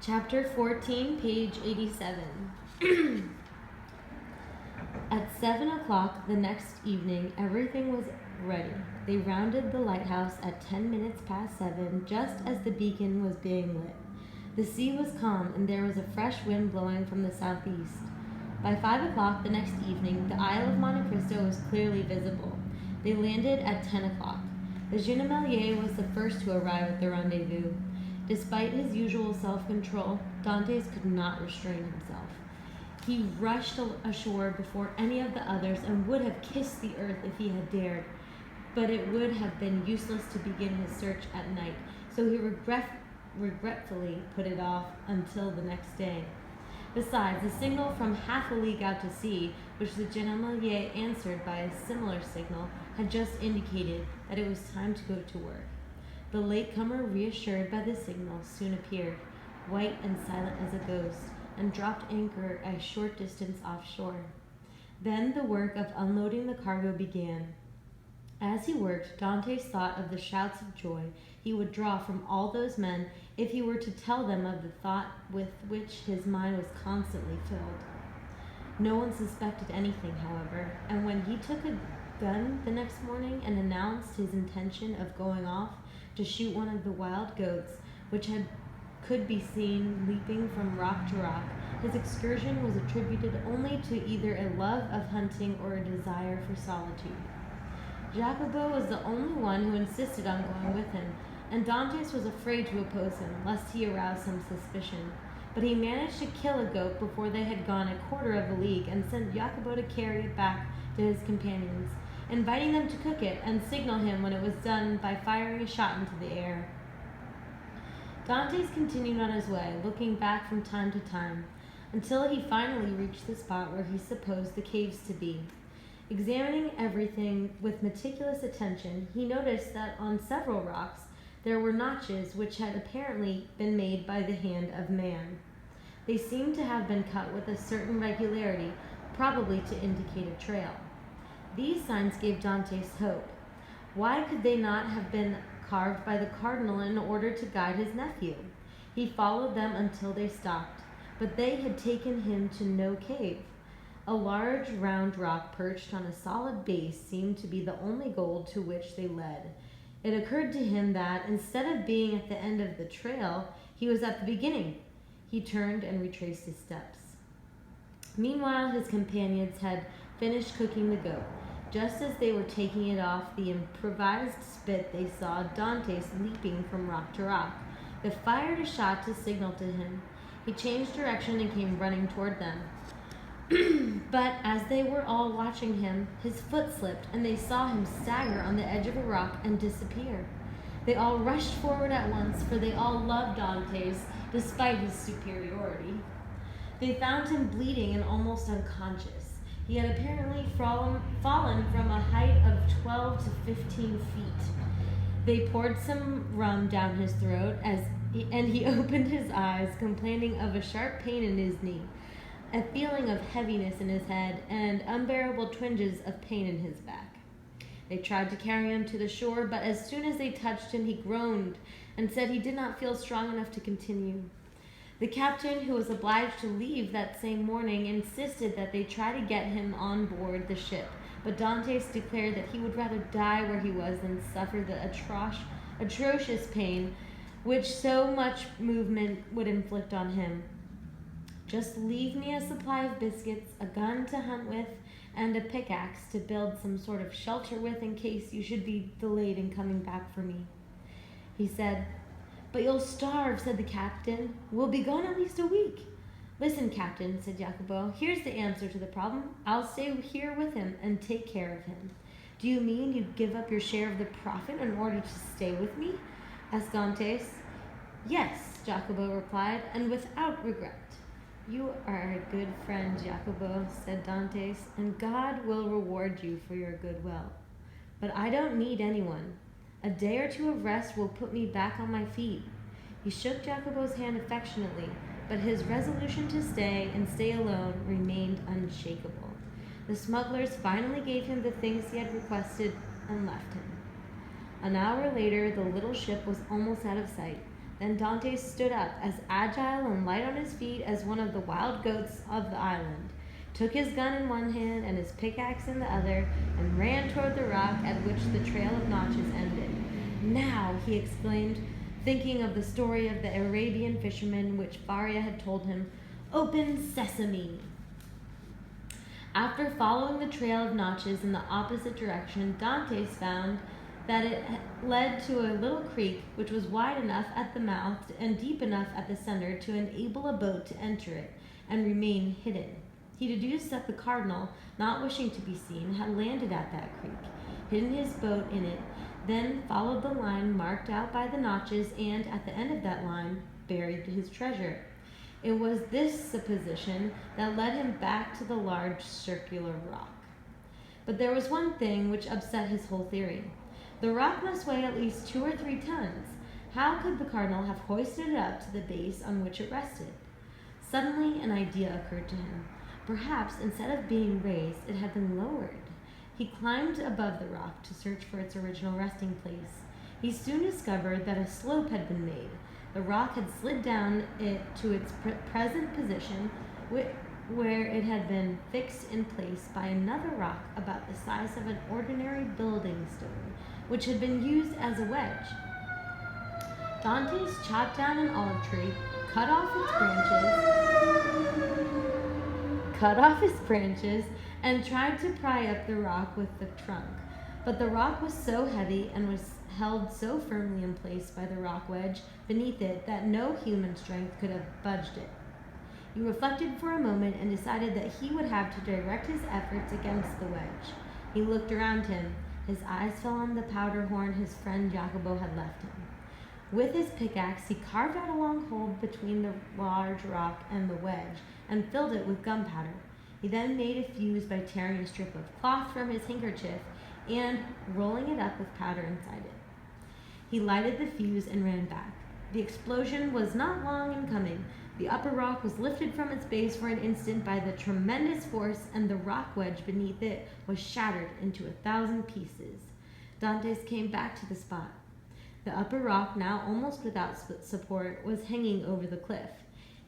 Chapter 14, page 87. At 7 o'clock the next evening, everything was ready. They rounded the lighthouse at 10 minutes past 7, just as the beacon was being lit. The sea was calm, and there was a fresh wind blowing from the southeast. By 5 o'clock the next evening, the Isle of Monte Cristo was clearly visible. They landed at 10 o'clock. The Gendarmerie was the first to arrive at the rendezvous. Despite his usual self-control, Dantes could not restrain himself. He rushed ashore before any of the others and would have kissed the earth if he had dared, but it would have been useless to begin his search at night, so he regretfully put it off until the next day. Besides, the signal from half a league out to sea, which the Gendarmerie answered by a similar signal, had just indicated that it was time to go to work. The latecomer, reassured by the signal, soon appeared, white and silent as a ghost, and dropped anchor a short distance offshore. Then the work of unloading the cargo began. As he worked, Dantes thought of the shouts of joy he would draw from all those men if he were to tell them of the thought with which his mind was constantly filled. No one suspected anything, however, and when he took a gun the next morning and announced his intention of going off to shoot one of the wild goats, which could be seen leaping from rock to rock, his excursion was attributed only to either a love of hunting or a desire for solitude. Jacopo was the only one who insisted on going with him, and Dantes was afraid to oppose him, lest he arouse some suspicion. But he managed to kill a goat before they had gone a quarter of a league, and sent Jacopo to carry it back to his companions, inviting them to cook it and signal him when it was done by firing a shot into the air. Dantes continued on his way, looking back from time to time, until he finally reached the spot where he supposed the caves to be. Examining everything with meticulous attention, he noticed that on several rocks there were notches which had apparently been made by the hand of man. They seemed to have been cut with a certain regularity, probably to indicate a trail. These signs gave Dantes hope. Why could they not have been carved by the cardinal in order to guide his nephew? He followed them until they stopped, but they had taken him to no cave. A large round rock perched on a solid base seemed to be the only goal to which they led. It occurred to him that, instead of being at the end of the trail, he was at the beginning. He turned and retraced his steps. Meanwhile, his companions had finished cooking the goat. Just as they were taking it off the improvised spit, they saw Dantes leaping from rock to rock. They fired a shot to signal to him. He changed direction and came running toward them. But as they were all watching him, his foot slipped, and they saw him stagger on the edge of a rock and disappear. They all rushed forward at once, for they all loved Dantes, despite his superiority. They found him bleeding and almost unconscious. He had apparently fallen from a height of 12 to 15 feet. They poured some rum down his throat, and he opened his eyes, complaining of a sharp pain in his knee, a feeling of heaviness in his head, and unbearable twinges of pain in his back. They tried to carry him to the shore, but as soon as they touched him, he groaned and said he did not feel strong enough to continue. The captain, who was obliged to leave that same morning, insisted that they try to get him on board the ship, but Dantes declared that he would rather die where he was than suffer the atrocious pain which so much movement would inflict on him. "Just leave me a supply of biscuits, a gun to hunt with, and a pickaxe to build some sort of shelter with in case you should be delayed in coming back for me," he said. "But you'll starve," said the captain. "We'll be gone at least a week." "Listen, Captain," said Jacopo, "here's the answer to the problem. I'll stay here with him and take care of him." "Do you mean you'd give up your share of the profit in order to stay with me?" asked Dantes. "Yes," Jacopo replied, "and without regret." "You are a good friend, Jacopo," said Dantes, "and God will reward you for your goodwill. But I don't need anyone. A day or two of rest will put me back on my feet." He shook Jacopo's hand affectionately, but his resolution to stay and stay alone remained unshakable. The smugglers finally gave him the things he had requested and left him. An hour later, the little ship was almost out of sight. Then Dante stood up, as agile and light on his feet as one of the wild goats of the island, took his gun in one hand and his pickaxe in the other, and ran toward the rock at which the trail of notches ended. Now, he exclaimed, thinking of the story of the Arabian fisherman which Faria had told him, "Open sesame!" After following the trail of notches in the opposite direction, Dante found that it led to a little creek which was wide enough at the mouth and deep enough at the center to enable a boat to enter it and remain hidden. He deduced that the cardinal, not wishing to be seen, had landed at that creek, hidden his boat in it, then followed the line marked out by the notches, and at the end of that line buried his treasure. It was this supposition that led him back to the large circular rock. But there was one thing which upset his whole theory. The rock must weigh at least 2 or 3 tons. How could the cardinal have hoisted it up to the base on which it rested? Suddenly an idea occurred to him. Perhaps instead of being raised, it had been lowered. He climbed above the rock to search for its original resting place. He soon discovered that a slope had been made. The rock had slid down it to its present position, where it had been fixed in place by another rock about the size of an ordinary building stone, which had been used as a wedge. Dantes chopped down an olive tree, cut off its branches, and tried to pry up the rock with the trunk. But the rock was so heavy and was held so firmly in place by the rock wedge beneath it that no human strength could have budged it. He reflected for a moment and decided that he would have to direct his efforts against the wedge. He looked around him. His eyes fell on the powder horn his friend Jacopo had left him. With his pickaxe, he carved out a long hole between the large rock and the wedge and filled it with gunpowder. He then made a fuse by tearing a strip of cloth from his handkerchief and rolling it up with powder inside it. He lighted the fuse and ran back. The explosion was not long in coming. The upper rock was lifted from its base for an instant by the tremendous force, and the rock wedge beneath it was shattered into 1,000 pieces. Dantes came back to the spot. The upper rock, now almost without support, was hanging over the cliff.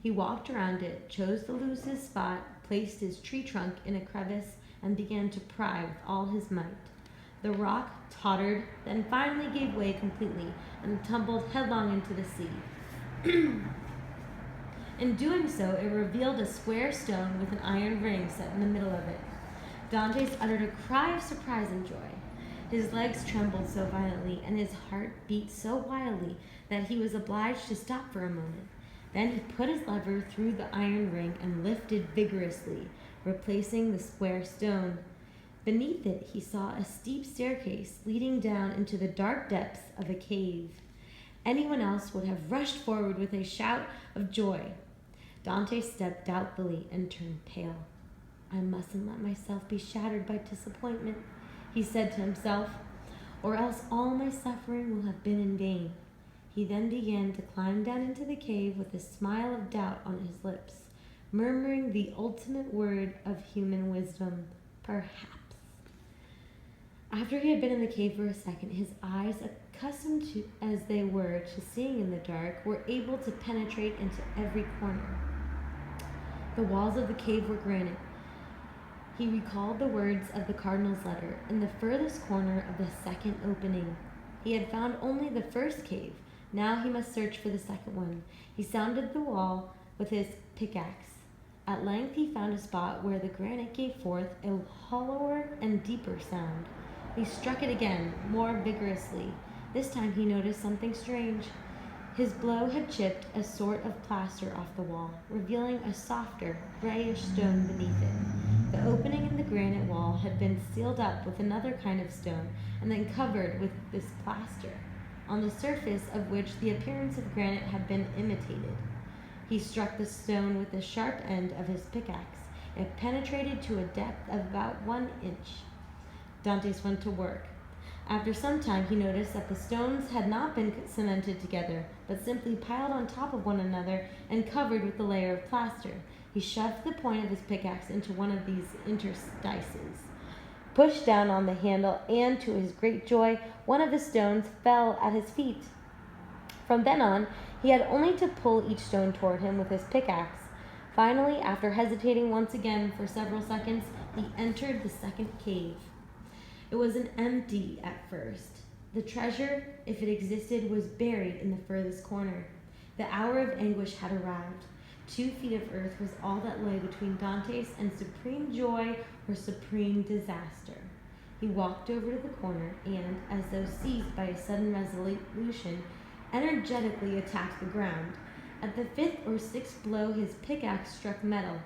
He walked around it, chose the loosest spot, placed his tree trunk in a crevice, and began to pry with all his might. The rock tottered, then finally gave way completely and tumbled headlong into the sea. In doing so, it revealed a square stone with an iron ring set in the middle of it. Dantes uttered a cry of surprise and joy. His legs trembled so violently and his heart beat so wildly that he was obliged to stop for a moment. Then he put his lever through the iron ring and lifted vigorously, replacing the square stone. Beneath it, he saw a steep staircase leading down into the dark depths of a cave. Anyone else would have rushed forward with a shout of joy. Dante stepped doubtfully and turned pale. "I mustn't let myself be shattered by disappointment," he said to himself, "or else all my suffering will have been in vain." He then began to climb down into the cave with a smile of doubt on his lips, murmuring the ultimate word of human wisdom, "Perhaps." After he had been in the cave for a second, his eyes, accustomed to, as they were to seeing in the dark, were able to penetrate into every corner. The walls of the cave were granite. He recalled the words of the cardinal's letter in the furthest corner of the second opening. He had found only the first cave. Now he must search for the second one. He sounded the wall with his pickaxe. At length he found a spot where the granite gave forth a hollower and deeper sound. He struck it again, more vigorously. This time he noticed something strange. His blow had chipped a sort of plaster off the wall, revealing a softer, grayish stone beneath it. The opening in the granite wall had been sealed up with another kind of stone and then covered with this plaster, on the surface of which the appearance of granite had been imitated. He struck the stone with the sharp end of his pickaxe. It penetrated to a depth of about 1 inch. Dantes went to work. After some time, he noticed that the stones had not been cemented together, but simply piled on top of one another and covered with a layer of plaster. He shoved the point of his pickaxe into one of these interstices, pushed down on the handle, and to his great joy, one of the stones fell at his feet. From then on, he had only to pull each stone toward him with his pickaxe. Finally, after hesitating once again for several seconds, he entered the second cave. It was empty at first. The treasure, if it existed, was buried in the furthest corner. The hour of anguish had arrived. 2 feet of earth was all that lay between Dantes and supreme joy or supreme disaster. He walked over to the corner and, as though seized by a sudden resolution, energetically attacked the ground. At the 5th or 6th blow, his pickaxe struck metal.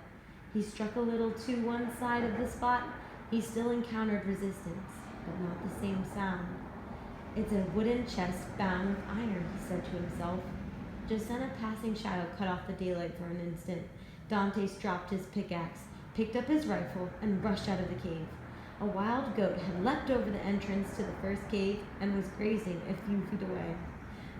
He struck a little to one side of the spot. He still encountered resistance, but not the same sound. It's a wooden chest bound with iron, he said to himself. Just then a passing shadow cut off the daylight for an instant. Dantes dropped his pickaxe, picked up his rifle, and rushed out of the cave. A wild goat had leapt over the entrance to the first cave and was grazing a few feet away.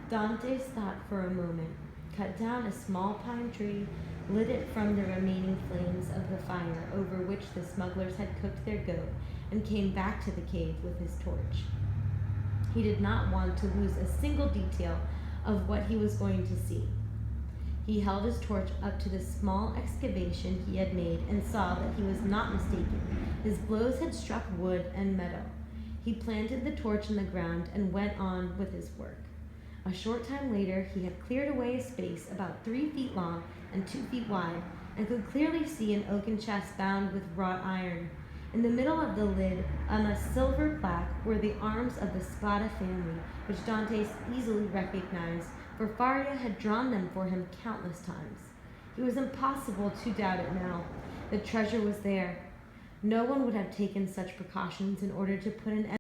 Dantes thought for a moment, cut down a small pine tree, lit it from the remaining flames of the fire over which the smugglers had cooked their goat, and came back to the cave with his torch. He did not want to lose a single detail of what he was going to see. He held his torch up to the small excavation he had made and saw that he was not mistaken. His blows had struck wood and metal. He planted the torch in the ground and went on with his work. A short time later, he had cleared away a space about 3 feet long and 2 feet wide, and could clearly see an oaken chest bound with wrought iron. In the middle of the lid, on a silver plaque, were the arms of the Spada family, which Dantes easily recognized, for Faria had drawn them for him countless times. It was impossible to doubt it now. The treasure was there. No one would have taken such precautions in order to put an